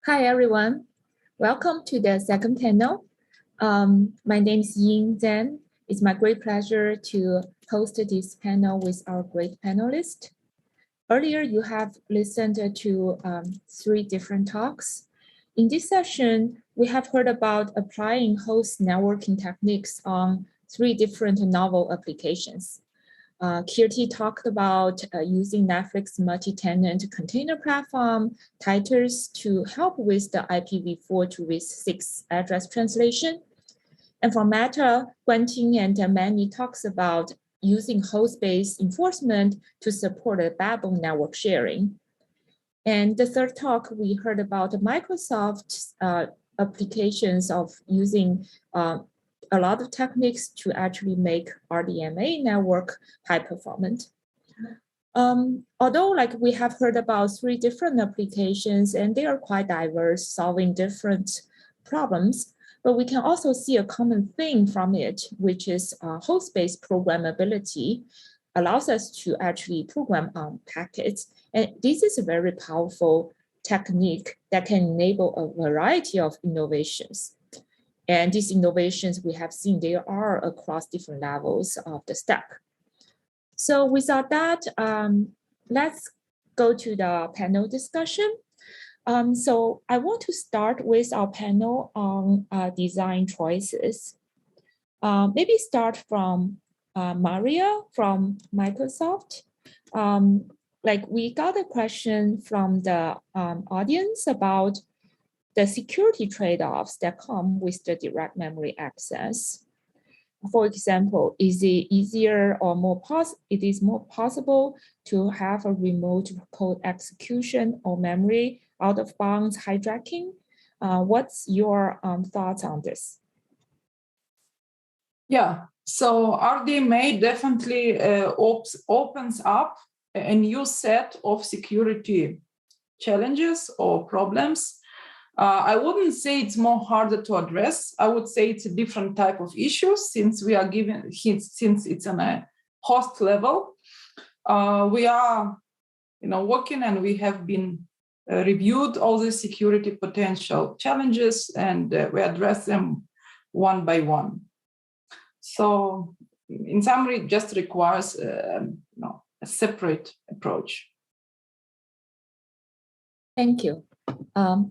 Hi, everyone. Welcome to the second panel. My name is Ying Zhang. It's my great pleasure to host this panel with our great panelists. Earlier, you have listened to 3 different talks. In this session, we have heard about applying host networking techniques on 3 different novel applications. Keerti talked about using Netflix multi-tenant container platform titles to help with the IPv4 to Ris6 address translation. And for Meta, Guanqing and Manny talks about using host-based enforcement to support a backbone network sharing. And the third talk, we heard about Microsoft's applications of using a lot of techniques to actually make RDMA network high performant. Although we have heard about 3 different applications and they are quite diverse, solving different problems, but we can also see a common thing from it, which is host-based programmability allows us to actually program on packets. And this is a very powerful technique that can enable a variety of innovations. And these innovations we have seen, they are across different levels of the stack. So without that, let's go to the panel discussion. So I want to start with our panel on design choices. Maybe start from Maria from Microsoft. We got a question from the audience about the security trade-offs that come with the direct memory access. For example, is it easier or more possible to have a remote code execution or memory out of bounds hijacking? What's your thoughts on this? Yeah, so RDMA definitely opens up a new set of security challenges or problems. I wouldn't say it's more harder to address. I would say it's a different type of issue since it's on a host level. We are, working and we have been reviewed all the security potential challenges and we address them one by one. So, in summary, it just requires a separate approach. Thank you.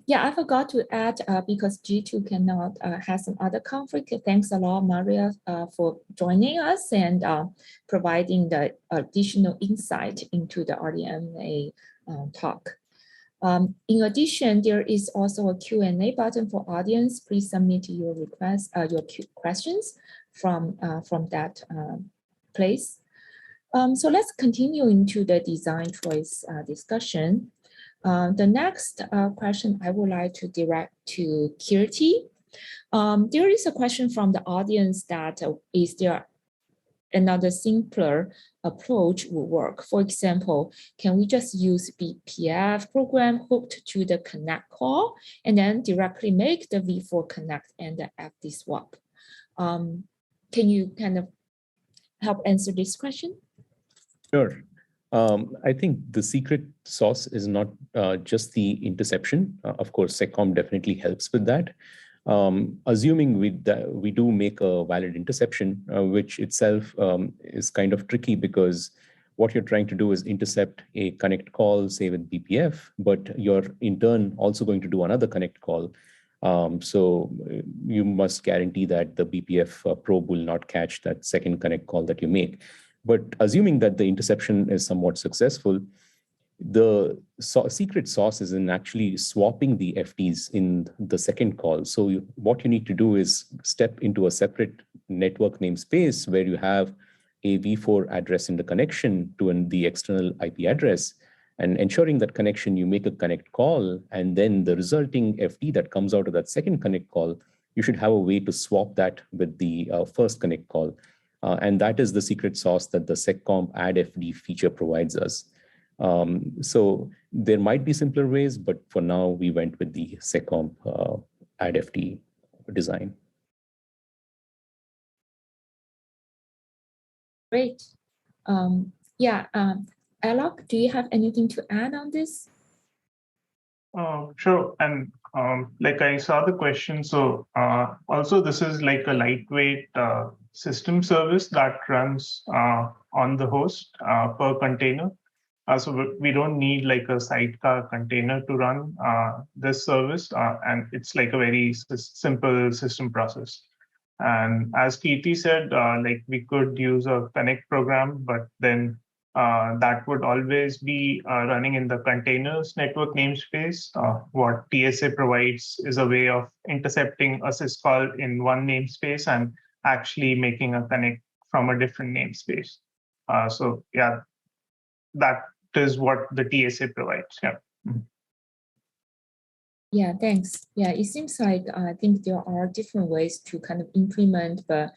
Yeah, I forgot to add because Jitu cannot have some other conflict. Thanks a lot, Maria, for joining us and providing the additional insight into the RDMA talk. In addition, there is also a Q&A button for audience. Please submit your requests, your questions from that place. So let's continue into the design choice discussion. The next question I would like to direct to Keerti. There is a question from the audience that is there another simpler approach will work? For example, can we just use BPF program hooked to the connect call and then directly make the V4 connect and the FD swap? Can you kind of help answer this question? Sure. I think the secret sauce is not just the interception. Of course, SecComp definitely helps with that. Assuming we do make a valid interception, which itself is kind of tricky because what you're trying to do is intercept a connect call, say with BPF, but you're in turn also going to do another connect call. So you must guarantee that the BPF probe will not catch that second connect call that you make. But assuming that the interception is somewhat successful, the secret sauce is in actually swapping the FTs in the second call. So what you need to do is step into a separate network namespace where you have a V4 address in the connection to the external IP address, and ensuring that connection, you make a connect call, and then the resulting FT that comes out of that second connect call, you should have a way to swap that with the first connect call. And that is the secret sauce that the SecComp add FD feature provides us. So there might be simpler ways, but for now we went with the SecComp add FD design. Great. Alok, do you have anything to add on this? Sure. And like I saw the question. So also this is like a lightweight system service that runs on the host per container. So we don't need like a sidecar container to run this service, and it's like a very simple system process. And as Keerti said, like we could use a connect program, but then that would always be running in the containers network namespace. What TSA provides is a way of intercepting a syscall in one namespace and actually making a connect from a different namespace. So yeah, that is what the TSA provides. Yeah. Yeah, thanks. Yeah, it seems like I think there are different ways to kind of implement, but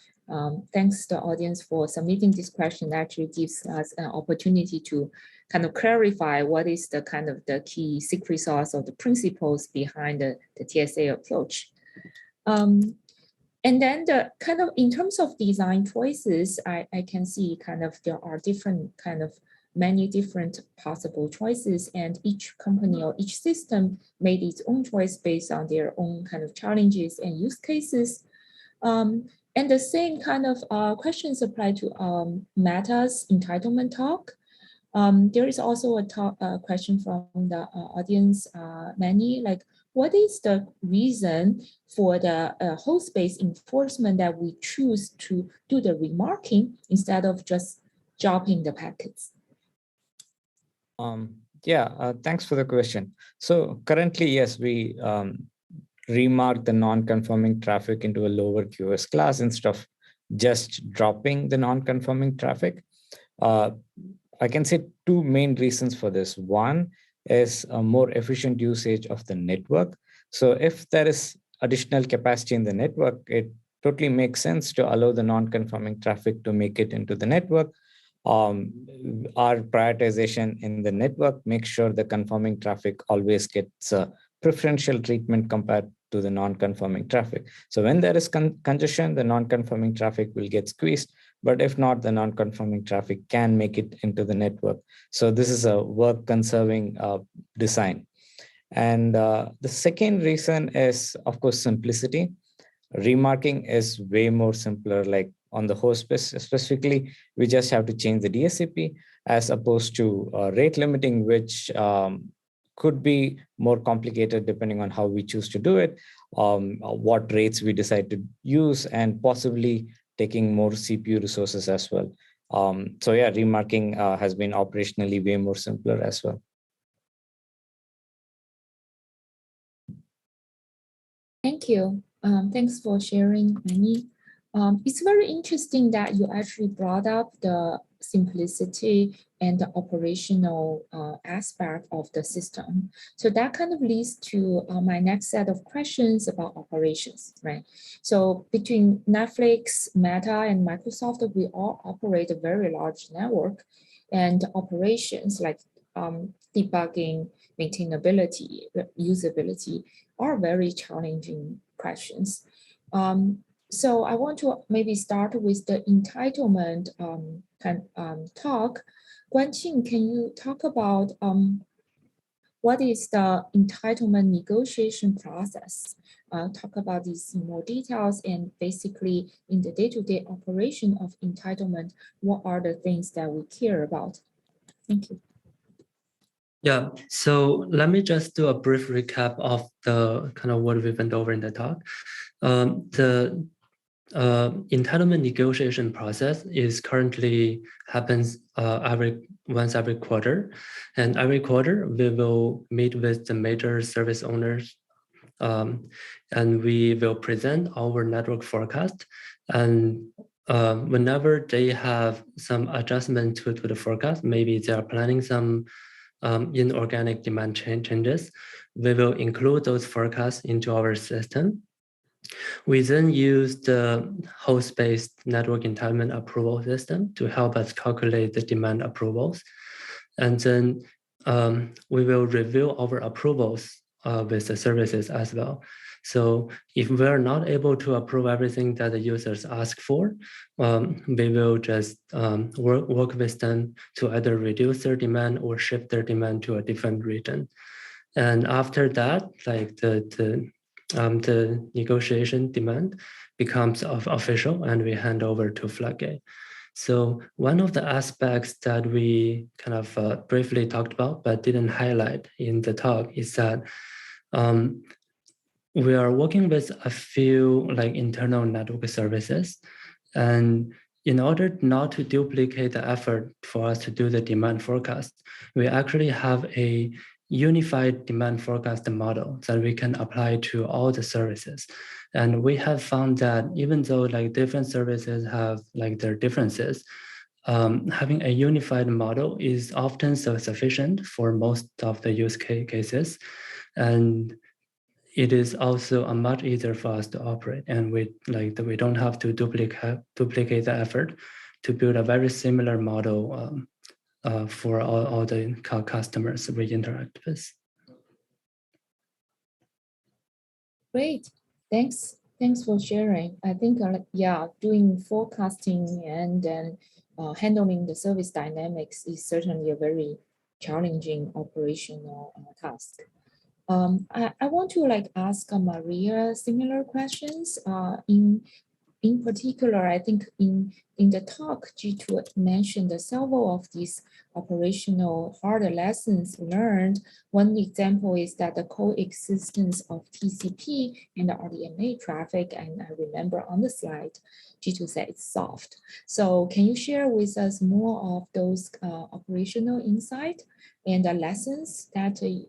thanks to the audience for submitting this question. Actually gives us an opportunity to kind of clarify what is the kind of the key secret sauce or the principles behind the TSA approach. And then the kind of in terms of design choices, I can see kind of there are different kind of many different possible choices, and each company or each system made its own choice based on their own kind of challenges and use cases. And the same kind of questions apply to Meta's entitlement talk. There is also a question from the audience, Manny, like what is the reason for the host-based enforcement that we choose to do the remarking instead of just dropping the packets? Thanks for the question. So currently, yes, we remark the non-conforming traffic into a lower QoS class instead of just dropping the non-conforming traffic. I can say two main reasons for this. One is a more efficient usage of the network. So if there is additional capacity in the network, it totally makes sense to allow the non-conforming traffic to make it into the network. Our prioritization in the network makes sure the conforming traffic always gets preferential treatment compared to the non-conforming traffic. So when there is congestion, the non-conforming traffic will get squeezed, but if not, the non-conforming traffic can make it into the network. So this is a work-conserving design. And the second reason is, of course, simplicity. Remarking is way more simpler, like on the host specifically, we just have to change the DSCP as opposed to rate limiting, which could be more complicated depending on how we choose to do it, what rates we decide to use, and possibly taking more CPU resources as well. So yeah, remarking has been operationally way more simpler as well. Thank you. Thanks for sharing, Manny. It's very interesting that you actually brought up the simplicity and the operational aspect of the system. So that kind of leads to my next set of questions about operations, right? So between Netflix, Meta, and Microsoft, we all operate a very large network, and operations like debugging, maintainability, usability are very challenging questions. So I want to maybe start with the entitlement talk. Guanqing, can you talk about what is the entitlement negotiation process? Talk about this in more details, and basically in the day-to-day operation of entitlement, what are the things that we care about? Thank you. Yeah, so let me just do a brief recap of the kind of what we went over in the talk. The entitlement negotiation process is currently happens once every quarter, and every quarter we will meet with the major service owners, and we will present our network forecast, and whenever they have some adjustment to the forecast, maybe they are planning some inorganic demand changes, we will include those forecasts into our system. We then use the host-based network entitlement approval system to help us calculate the demand approvals. And then we will review our approvals with the services as well. So if we're not able to approve everything that the users ask for, we will just work with them to either reduce their demand or shift their demand to a different region. And after that, like the negotiation demand becomes official, and we hand over to Floodgate. So one of the aspects that we kind of briefly talked about but didn't highlight in the talk is that we are working with a few like internal network services, and in order not to duplicate the effort for us to do the demand forecast, we actually have a unified demand forecast model that we can apply to all the services. And we have found that even though like different services have like their differences, having a unified model is often sufficient for most of the use cases. And it is also much easier for us to operate, and we don't have to duplicate the effort to build a very similar model for all the customers we interact with. Great, thanks for sharing. I think doing forecasting and then handling the service dynamics is certainly a very challenging operational task. I want to ask Maria similar questions. In particular, I think in the talk, Jitu mentioned several of these operational hard lessons learned. One example is that the coexistence of TCP and the RDMA traffic, and I remember on the slide, Jitu said it's soft. So can you share with us more of those operational insight and the lessons that you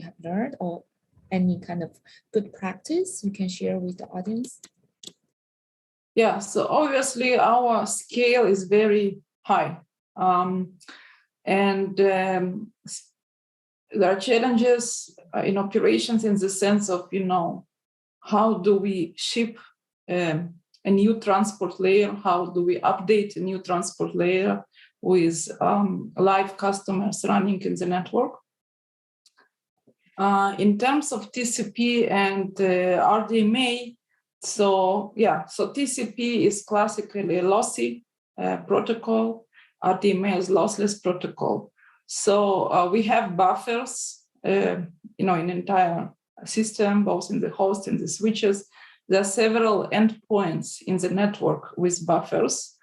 have learned, or any kind of good practice you can share with the audience? Yeah, so obviously our scale is very high. There are challenges in operations in the sense of, how do we ship a new transport layer? How do we update a new transport layer with live customers running in the network? In terms of TCP and RDMA, so TCP is classically a lossy protocol. RDMA is lossless protocol. So we have buffers, in entire system, both in the host and the switches. There are several endpoints in the network with buffers.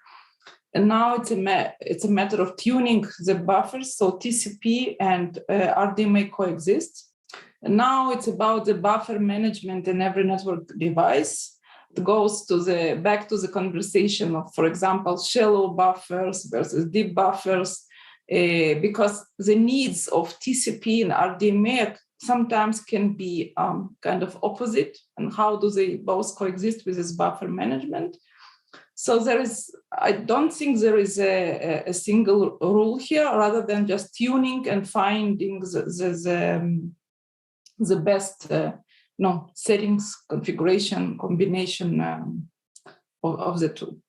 And now it's a matter of tuning the buffers. So TCP and RDMA coexist. And now it's about the buffer management in every network device. It goes back to the conversation of, for example, shallow buffers versus deep buffers, because the needs of TCP and RDMA sometimes can be kind of opposite. And how do they both coexist with this buffer management? So I don't think there is a single rule here, rather than just tuning and finding the best settings, configuration, combination of the two.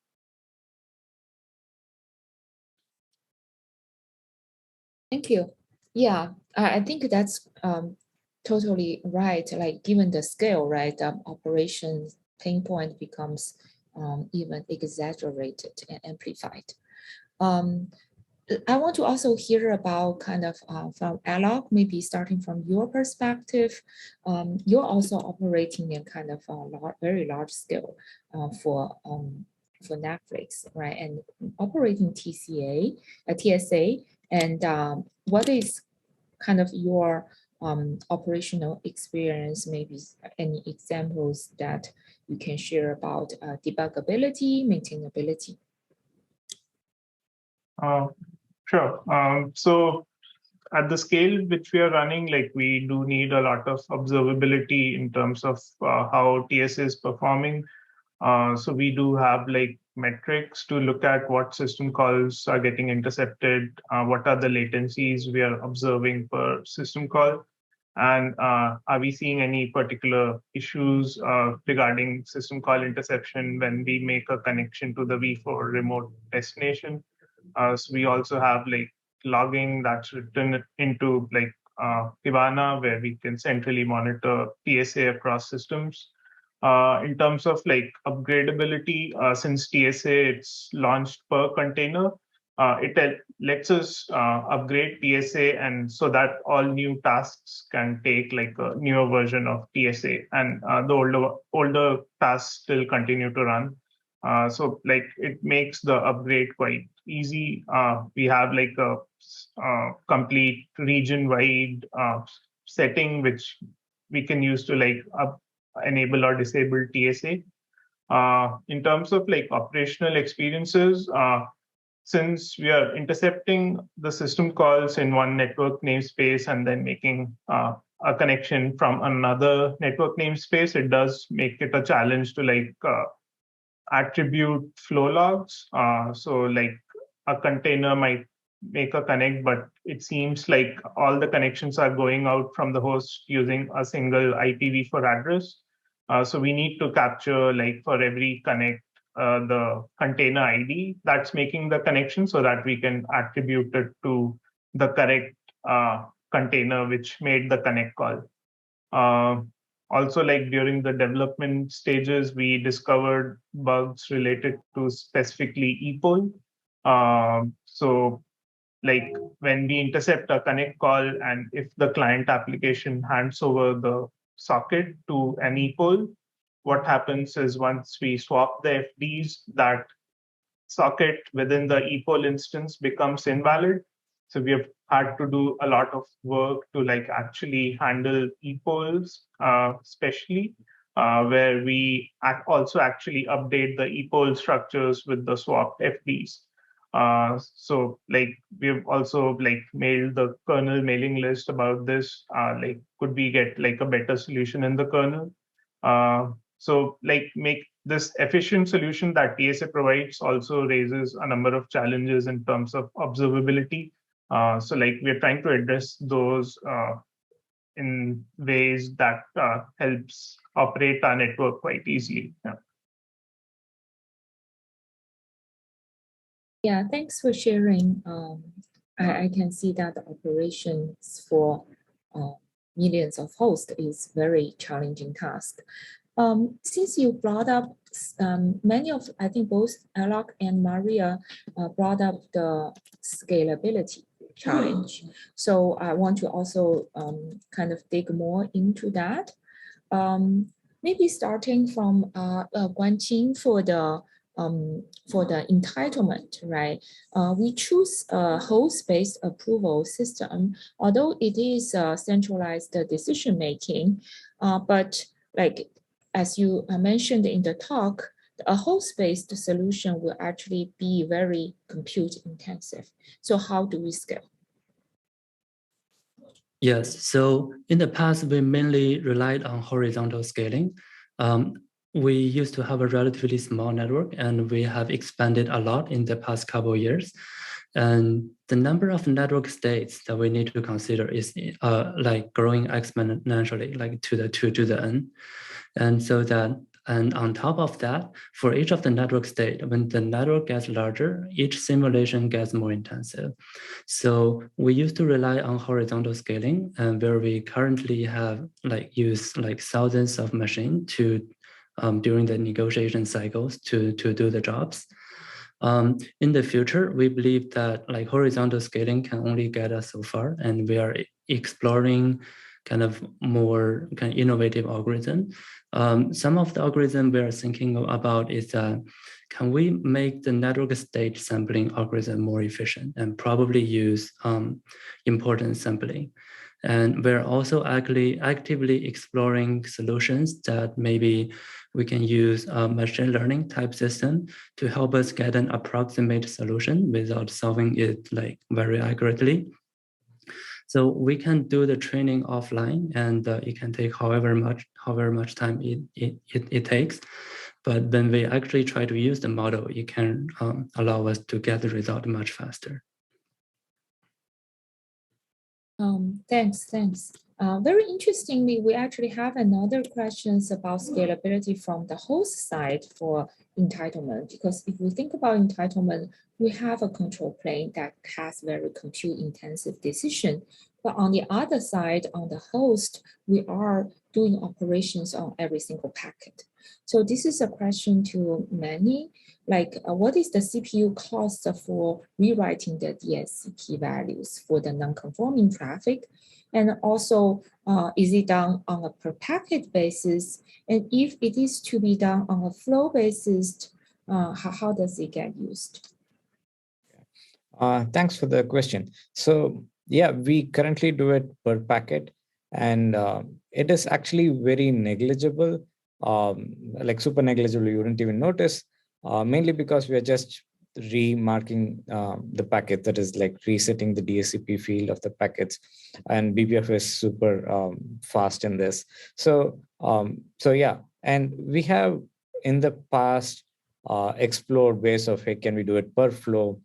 Thank you. Yeah, I think that's totally right. Like given the scale, right, operation pain point becomes even exaggerated and amplified. I want to also hear about kind of from Alok, maybe starting from your perspective. You're also operating in kind of a very large scale for Netflix, right? And operating TSA, and what is kind of your operational experience, maybe any examples that you can share about debuggability, maintainability? Sure. So at the scale which we are running, we do need a lot of observability in terms of how TSA is performing. So we do have metrics to look at what system calls are getting intercepted, what are the latencies we are observing per system call, and are we seeing any particular issues regarding system call interception when we make a connection to the V4 remote destination. So we also have logging that's written into Kibana, where we can centrally monitor TSA across systems. In terms of upgradability, since TSA it's launched per container, it lets us upgrade TSA, and so that all new tasks can take like a newer version of TSA, and the older tasks still continue to run. So like it makes the upgrade quite easy. We have like a complete region-wide setting which we can use to like enable or disable TSA. In terms of like operational experiences, since we are intercepting the system calls in one network namespace and then making a connection from another network namespace, it does make it a challenge to like attribute flow logs. So like a container might make a connect, but it seems like all the connections are going out from the host using a single IPv4 address. So we need to capture like for every connect the container ID that's making the connection so that we can attribute it to the correct container which made the connect call. Also, like during the development stages, we discovered bugs related to specifically ePOL. So like when we intercept a connect call and if the client application hands over the socket to an ePOL, what happens is once we swap the FDs, that socket within the ePOL instance becomes invalid. So we have had to do a lot of work to like actually handle ePOLs, especially where we also actually update the ePOL structures with the swapped FDs. So like we've also like mailed the kernel mailing list about this. Like could we get like a better solution in the kernel? So like make this efficient solution that TSA provides also raises a number of challenges in terms of observability. So like we're trying to address those in ways that helps operate our network quite easily. Yeah, thanks for sharing. I can see that the operations for millions of hosts is very challenging task. Since you brought up many of, I think both Alok and Maria brought up the scalability challenge. So I want to also kind of dig more into that. Maybe starting from Guanqing for the entitlement, right? We choose a host-based approval system, although it is centralized decision-making, but like as you mentioned in the talk, a host-based solution will actually be very compute intensive. So how do we scale? Yes, so in the past, we mainly relied on horizontal scaling. We used to have a relatively small network and we have expanded a lot in the past couple of years. And the number of network states that we need to consider is like growing exponentially, like to the n. And so that, and on top of that, for each of the network state, when the network gets larger, each simulation gets more intensive. So we used to rely on horizontal scaling, and where we currently have like use like thousands of machines to during the negotiation cycles to do the jobs. In the future, we believe that like horizontal scaling can only get us so far, and we are exploring kind of more kind of innovative algorithm. Some of the algorithm we are thinking about is can we make the network state sampling algorithm more efficient and probably use importance sampling. And we're also actively exploring solutions that maybe we can use a machine learning type system to help us get an approximate solution without solving it like very accurately. So we can do the training offline, and it can take however much time it takes. But when we actually try to use the model, it can allow us to get the result much faster. Thanks. Very interestingly, we actually have another questions about scalability from the host side for entitlement, because if we think about entitlement, we have a control plane that has very compute intensive decision. But on the other side, on the host, we are doing operations on every single packet. So this is a question to Manny, like what is the CPU cost for rewriting the DSCP values for the non-conforming traffic? And also, is it done on a per packet basis? And if it is to be done on a flow basis, how does it get used? Thanks for the question. So yeah, we currently do it per packet, and it is actually very negligible, like super negligible. You wouldn't even notice, mainly because we are just remarking the packet, that is like resetting the DSCP field of the packets, and BPF is super fast in this. So yeah, and we have in the past explored ways of, hey, can we do it per flow?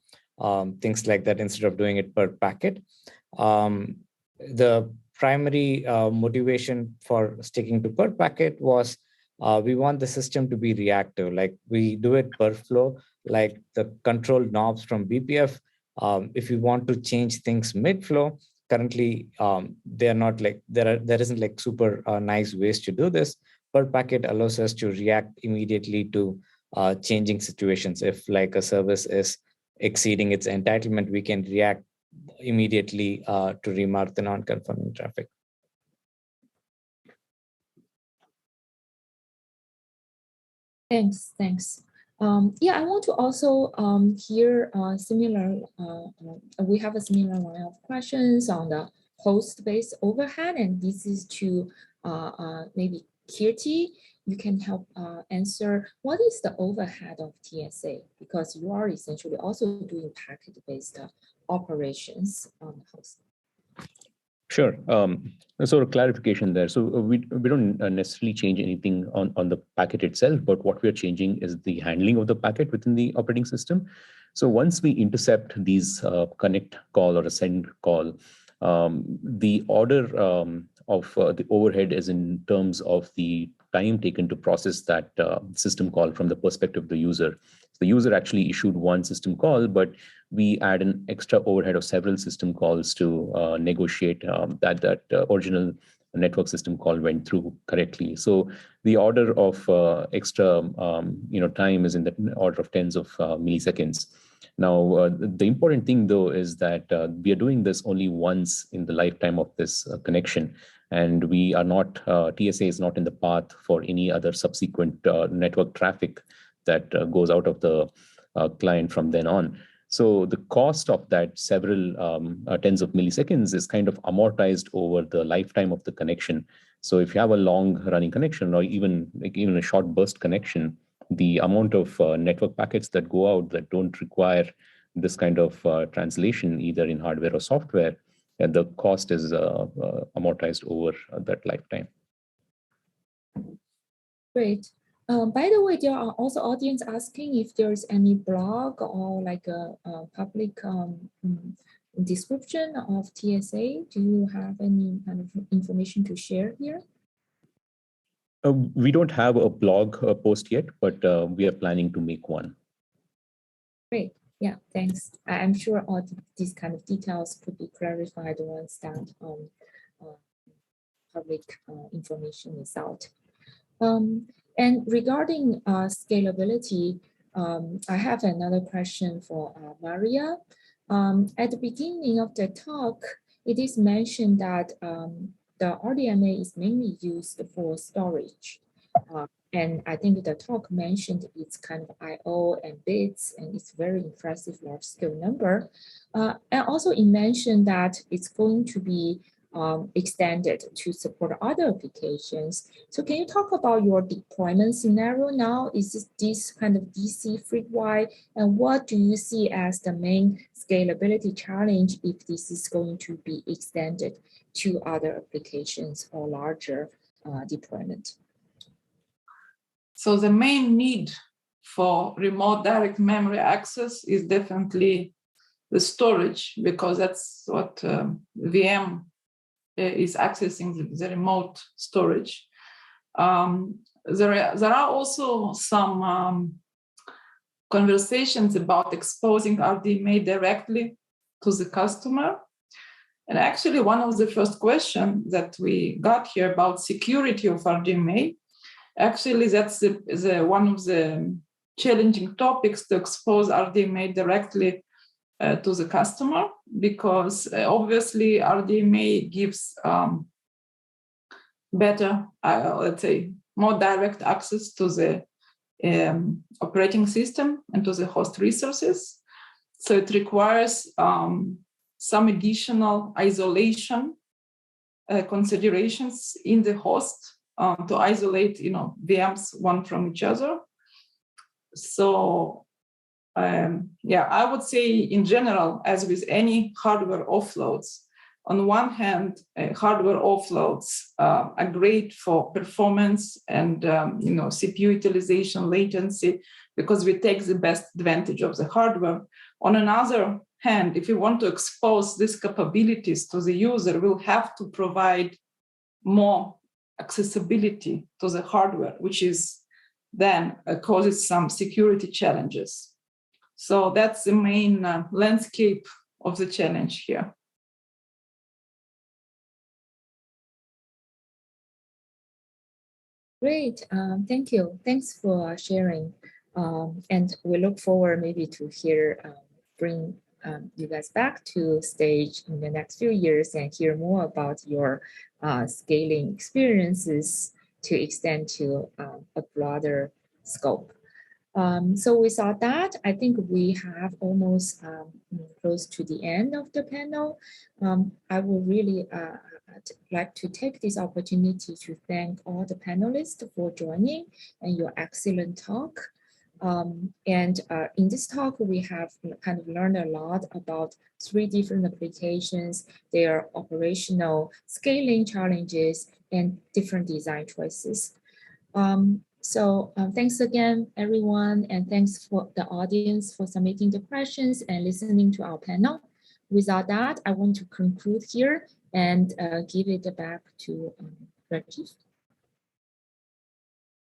Things like that instead of doing it per packet. The primary motivation for sticking to per packet was we want the system to be reactive, like we do it per flow, like the control knobs from BPF. If you want to change things mid-flow, currently they're not like, there isn't like super nice ways to do this. Per packet allows us to react immediately to changing situations. If like a service is exceeding its entitlement, we can react immediately to remark the non-conforming traffic. Thanks. Yeah, I want to also hear similar, we have a similar line of questions on the host-based overhead, and this is to maybe Keerti. You can help answer what is the overhead of TSA, because you are essentially also doing packet-based operations on the host. Sure. Sort of clarification there. So we don't necessarily change anything on the packet itself, but what we are changing is the handling of the packet within the operating system. So once we intercept these connect call or a send call, the order of the overhead is in terms of the time taken to process that system call from the perspective of the user. The user actually issued one system call, but we add an extra overhead of several system calls to negotiate that original network system call went through correctly. So the order of extra time is in the order of tens of milliseconds. Now, the important thing, though, is that we are doing this only once in the lifetime of this connection. And we are not, TSA is not in the path for any other subsequent network traffic that goes out of the client from then on. So the cost of that several tens of milliseconds is kind of amortized over the lifetime of the connection. So if you have a long running connection or even a short burst connection, the amount of network packets that go out that don't require this kind of translation, either in hardware or software, the cost is amortized over that lifetime. Great. By the way, there are also audience asking if there's any blog or like a public description of TSA. Do you have any kind of information to share here? We don't have a blog post yet, but we are planning to make one. Great. Yeah, thanks. I'm sure all these kind of details could be clarified once that public information is out. And regarding scalability, I have another question for Maria. At the beginning of the talk, it is mentioned that the RDMA is mainly used for storage. And I think the talk mentioned it's kind of I/O and bits, and it's very impressive large scale number. And also it mentioned that it's going to be extended to support other applications. So can you talk about your deployment scenario now? Is this kind of DC freewide? And what do you see as the main scalability challenge if this is going to be extended to other applications or larger deployment? So the main need for remote direct memory access is definitely the storage, because that's what VM is accessing, the remote storage. There are also some conversations about exposing RDMA directly to the customer. And actually, one of the first questions that we got here about security of RDMA Actually, that's the one of the challenging topics to expose RDMA directly to the customer, because obviously RDMA gives better, let's say, more direct access to the operating system and to the host resources. So it requires some additional isolation considerations in the host to isolate, VMs one from each other. So yeah, I would say in general, as with any hardware offloads, on one hand, hardware offloads are great for performance and CPU utilization, latency, because we take the best advantage of the hardware. On another hand, if you want to expose these capabilities to the user, we'll have to provide more accessibility to the hardware, which is then causes some security challenges. So that's the main landscape of the challenge here. Great, thank you. Thanks for sharing. And we look forward maybe to bring you guys back to stage in the next few years and hear more about your scaling experiences to extend to a broader scope. So we saw that. I think we have almost close to the end of the panel. I would really like to take this opportunity to thank all the panelists for joining and your excellent talk. In this talk, we have kind of learned a lot about 3 different applications, their operational scaling challenges, and different design choices. So thanks again, everyone, and thanks for the audience for submitting the questions and listening to our panel. Without that, I want to conclude here and give it back to Rajiv.